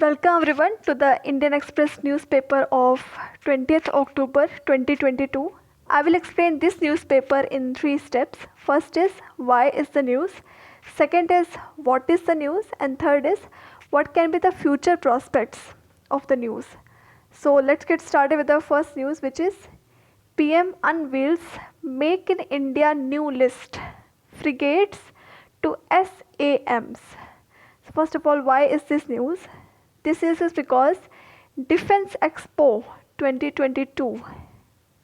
Welcome everyone to the Indian Express newspaper of 20th October 2022. I will explain this newspaper in 3 steps. First is why is the news, second is what is the news, and third is what can be the future prospects of the news. So let's get started with the first news, which is PM unveils Make in India new list, frigates to SAMs. So first of all, why is this news? This is because Defense Expo 2022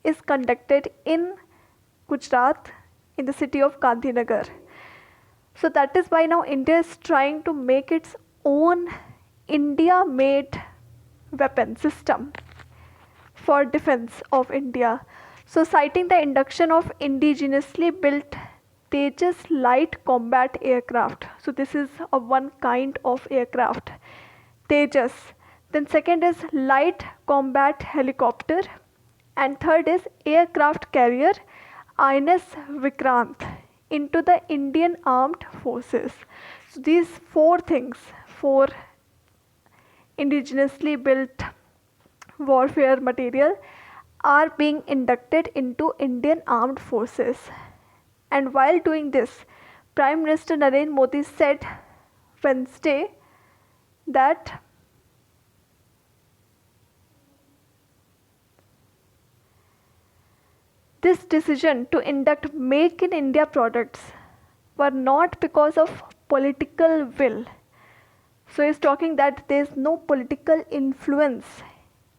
is conducted in Gujarat in the city of Gandhinagar. So that is why now India is trying to make its own India made weapon system for defense of India. So citing the induction of indigenously built Tejas light combat aircraft. So this is a one kind of aircraft, Tejas. Then second is light combat helicopter, and third is aircraft carrier INS Vikrant into the Indian armed forces. So these four things, four indigenously built warfare material, are being inducted into Indian armed forces. And while doing this, Prime Minister Narendra Modi said Wednesday that this decision to induct Make in India products were not because of political will. So he's talking that there is no political influence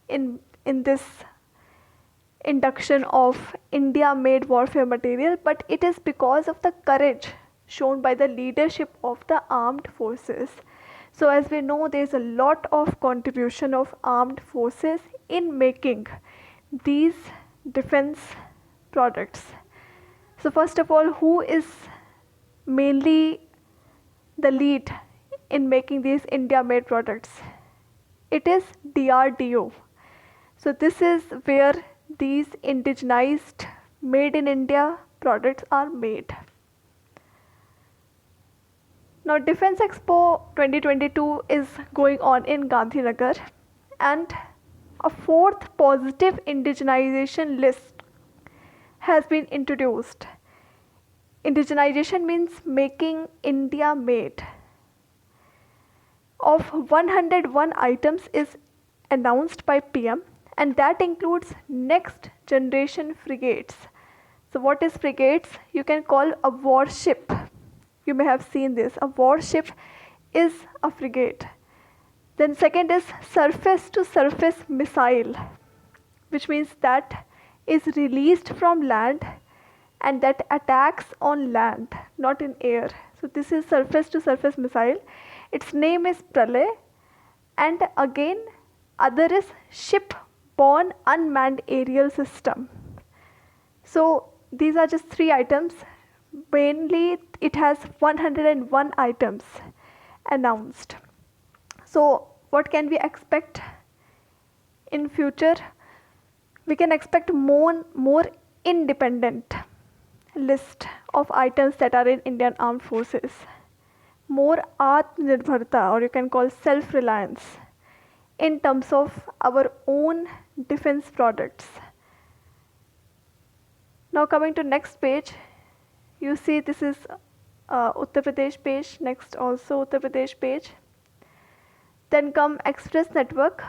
in this induction of India made warfare material, but it is because of the courage shown by the leadership of the armed forces. So as we know, there is a lot of contribution of armed forces in making these defense products. So first of all, who is mainly the lead in making these India made products? It is DRDO. So this is where these indigenized made in India products are made. Now Defense Expo 2022 is going on in Gandhinagar, and a fourth positive indigenization list has been introduced. Indigenization means making India made. Of 101 items is announced by PM, and that includes next generation frigates. So what is frigates? You can call a warship. You may have seen this. A warship is a frigate. Then second is surface to surface missile, which means that is released from land and that attacks on land, not in air. So this is surface to surface missile. Its name is Pralay. And again, other is ship-borne unmanned aerial system. So these are just 3 items. Mainly it has 101 items announced. So what can we expect in future? We can expect more independent list of items that are in Indian armed forces, more Atmanirbharta, or you can call self-reliance, in terms of our own defense products. Now coming to next page, you see this is Uttar Pradesh page, next also Uttar Pradesh page. Then come Express Network.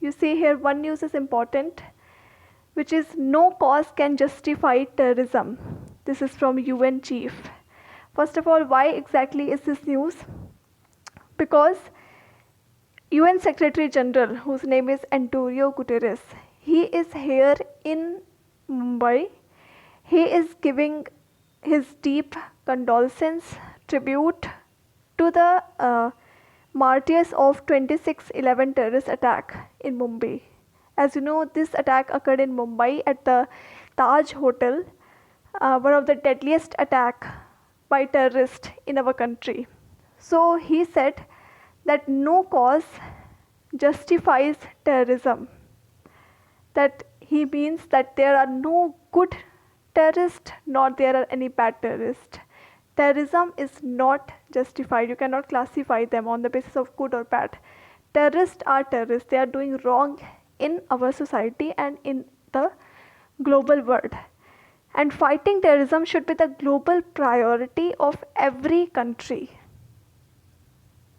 You see here one news is important, which is no cause can justify terrorism. This is from UN chief. First of all, why exactly is this news? Because UN Secretary General, whose name is Antonio Guterres, he is here in Mumbai. He is giving his deep condolences, tribute to the martyrs of 26/11 terrorist attack in Mumbai. As you know, this attack occurred in Mumbai at the Taj Hotel, one of the deadliest attack by terrorists in our country. So he said that no cause justifies terrorism. That he means that there are no good terrorists, nor there are any bad terrorists. Terrorism is not justified. You cannot classify them on the basis of good or bad. Terrorists are terrorists. They are doing wrong in our society and in the global world. And fighting terrorism should be the global priority of every country.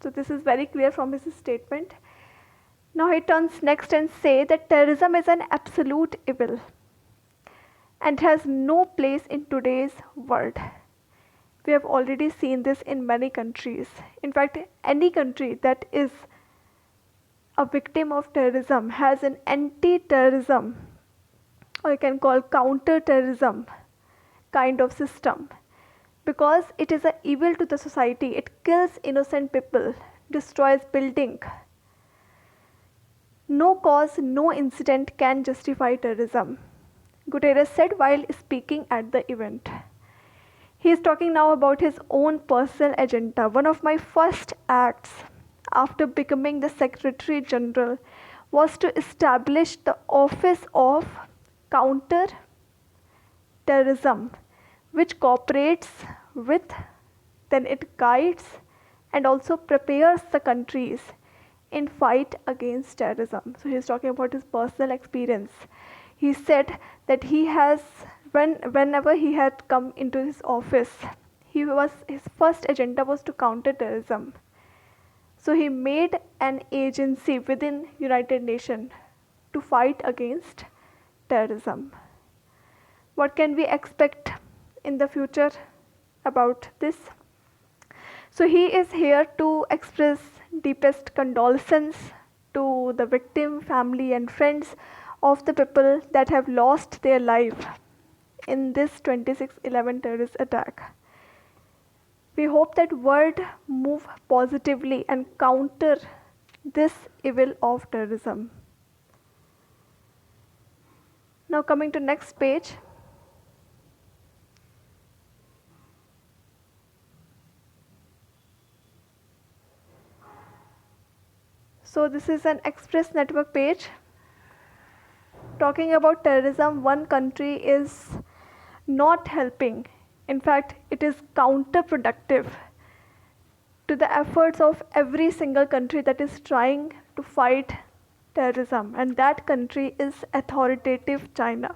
So this is very clear from his statement. Now he turns next and say that terrorism is an absolute evil and has no place in today's world. We have already seen this in many countries. In fact, any country that is a victim of terrorism has an anti-terrorism, or you can call counter-terrorism kind of system, because it is an evil to the society. It kills innocent people, destroys building. No cause, no incident can justify terrorism, Guterres said while speaking at the event. He is talking now about his own personal agenda. One of my first acts after becoming the Secretary General was to establish the Office of Counter Terrorism, which cooperates with, then it guides and also prepares the countries in fight against terrorism. So he's talking about his personal experience. He said that he has, whenever he had come into his office, his first agenda was to counter terrorism. So he made an agency within United Nations to fight against terrorism. What can we expect in the future about this? So he is here to express deepest condolences to the victim, family and friends of the people that have lost their life in this 26/11 terrorist attack. We hope that world move positively and counter this evil of terrorism. Now coming to next page. So this is an Express Network page talking about terrorism. One country is not helping. In fact, it is counterproductive to the efforts of every single country that is trying to fight terrorism, and that country is authoritative China.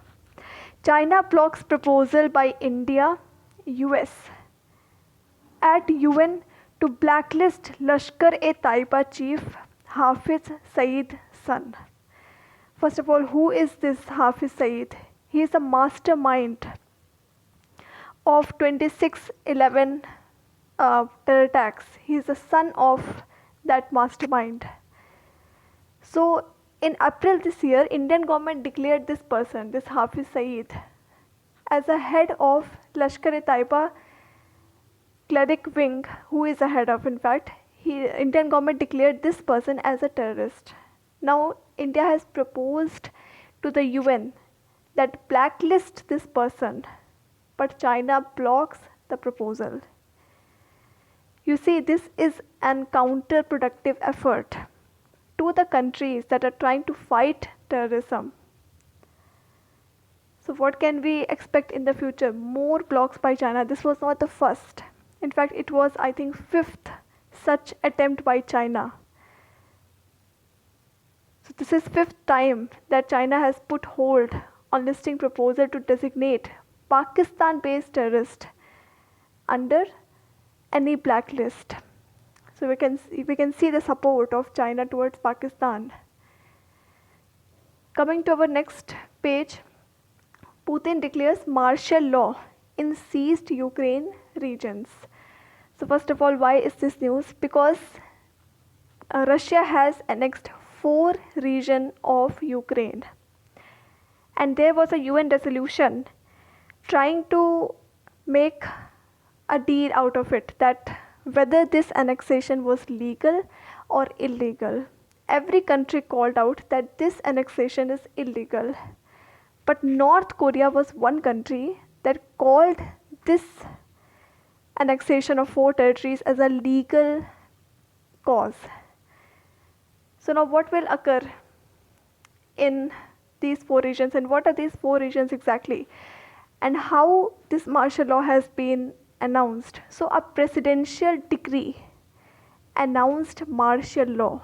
China blocks proposal by India, US at UN to blacklist Lashkar-e-Taiba chief Hafiz Saeed's son. First of all, who is this Hafiz Saeed? He is a mastermind of 26/11 terror attacks. He is the son of that mastermind. So in April this year, Indian government declared this person, this Hafiz Saeed, as a head of Lashkar-e-Taiba cleric wing, who is a head of, in fact, Indian government declared this person as a terrorist. Now India has proposed to the UN that blacklist this person, but China blocks the proposal. You see, this is an counterproductive effort to the countries that are trying to fight terrorism. So what can we expect in the future? More blocks by China. This was not the first. In fact, it was, I think, fifth such attempt by China. So this is fifth time that China has put hold on listing proposal to designate Pakistan-based terrorist under any blacklist. So we can see the support of China towards Pakistan. Coming to our next page, Putin declares martial law in seized Ukraine regions. So first of all, why is this news? Because Russia has annexed 4 regions of Ukraine, and there was a UN resolution trying to make a deal out of it, that whether this annexation was legal or illegal. Every country called out that this annexation is illegal, but North Korea was one country that called this annexation of 4 territories as a legal cause. So now what will occur in these 4 regions, and what are these 4 regions exactly, and how this martial law has been announced? So a presidential decree announced martial law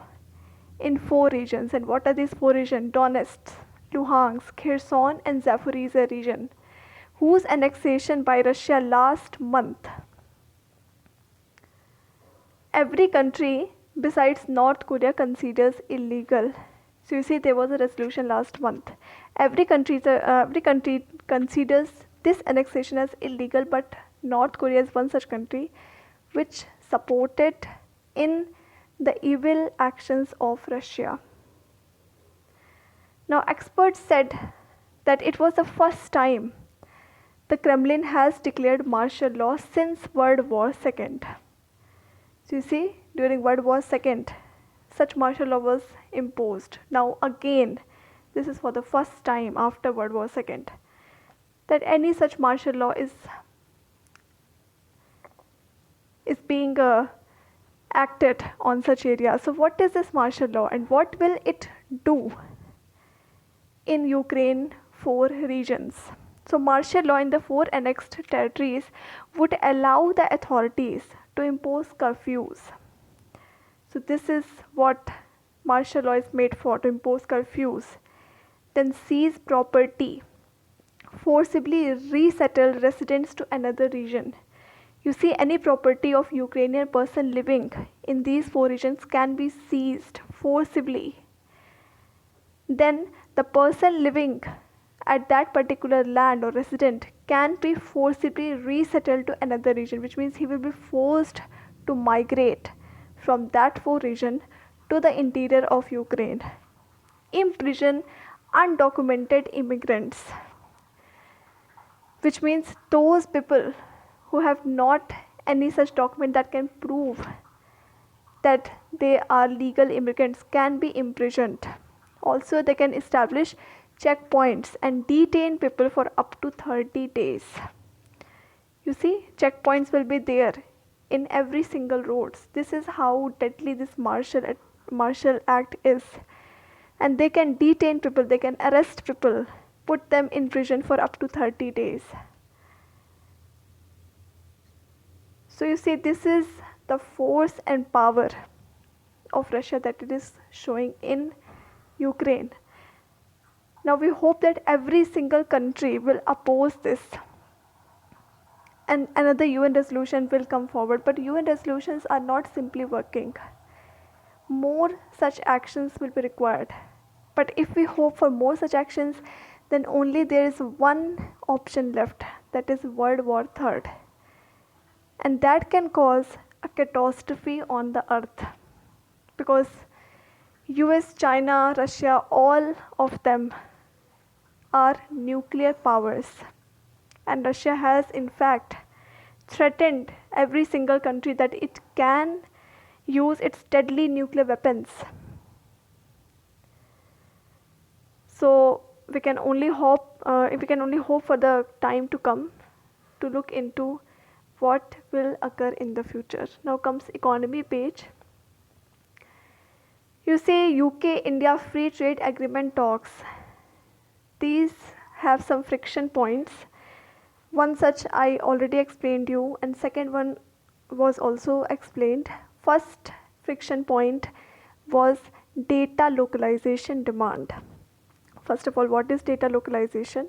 in 4 regions. And what are these 4 regions? Donetsk, Luhansk, Kherson, and Zaporizhia region, whose annexation by Russia last month. Every country besides North Korea considers illegal. So you see, there was a resolution last month. Every country considers this annexation as illegal, but North Korea is one such country which supported in the evil actions of Russia. Now, experts said that it was the first time the Kremlin has declared martial law since World War II. So you see, during World War II, such martial law was imposed. Now again, this is for the first time after World War II that any such martial law is being acted on such areas. So what is this martial law and what will it do in Ukraine 4 regions? So martial law in the 4 annexed territories would allow the authorities to impose curfews. So this is what martial law is made for, to impose curfews. Then seize property, forcibly resettle residents to another region. You see, any property of Ukrainian person living in these 4 regions can be seized forcibly. Then the person living at that particular land or resident can be forcibly resettled to another region, which means he will be forced to migrate from that 4 region to the interior of Ukraine. Imprison undocumented immigrants, which means those people who have not any such document that can prove that they are legal immigrants can be imprisoned. Also, they can establish checkpoints and detain people for up to 30 days. You see, checkpoints will be there in every single roads. This is how deadly this martial act is. And they can detain people, they can arrest people, put them in prison for up to 30 days. So you see, this is the force and power of Russia that it is showing in Ukraine. Now we hope that every single country will oppose this and another UN resolution will come forward. But UN resolutions are not simply working. More such actions will be required. But if we hope for more such actions, then only there is one option left, that is World War III. And that can cause a catastrophe on the earth, because US, China, Russia, all of them are nuclear powers. And Russia has in fact threatened every single country that it can use its deadly nuclear weapons. So we can only hope for the time to come to look into what will occur in the future. Now comes economy page. You see, UK-India free trade agreement talks. These have some friction points. One such I already explained you, and second one was also explained. First friction point was data localization demand. First of all, what is data localization?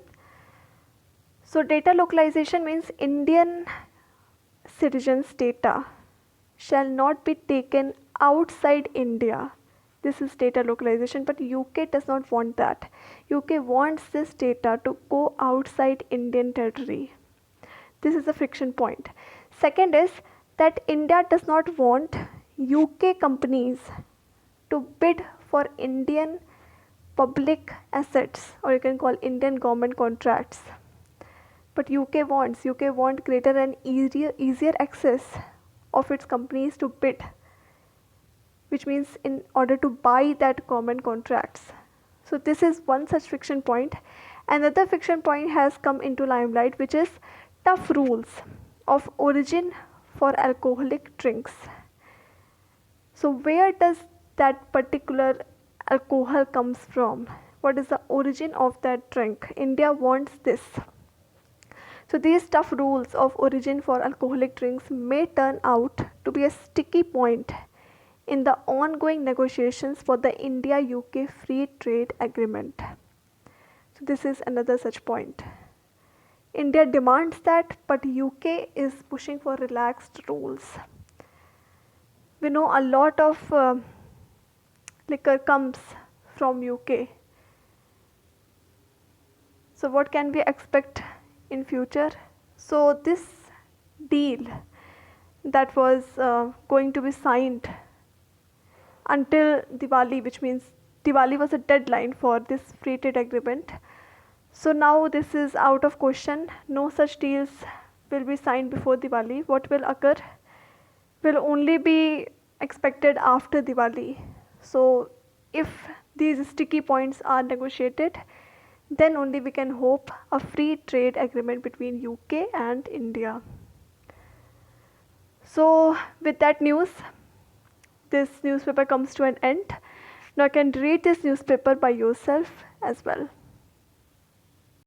So data localization means Indian citizens' data shall not be taken outside India. This is data localization, but UK does not want that. UK wants this data to go outside Indian territory. This is a friction point. Second is that India does not want UK companies to bid for Indian public assets, or you can call Indian government contracts. But UK wants greater and easier access of its companies to bid, which means in order to buy that government contracts. So this is one such friction point. Another friction point has come into limelight, which is tough rules of origin for alcoholic drinks. So where does that particular alcohol comes from? What is the origin of that drink? India wants this. So these tough rules of origin for alcoholic drinks may turn out to be a sticky point in the ongoing negotiations for the India-UK Free Trade Agreement. So this is another such point. India demands that, but UK is pushing for relaxed rules. We know a lot of liquor comes from UK. So what can we expect in future? So this deal that was going to be signed until Diwali, which means Diwali was a deadline for this free trade agreement. So now this is out of question. No such deals will be signed before Diwali. What will occur will only be expected after Diwali. So if these sticky points are negotiated, then only we can hope a free trade agreement between UK and India. So with that news, this newspaper comes to an end. Now you can read this newspaper by yourself as well.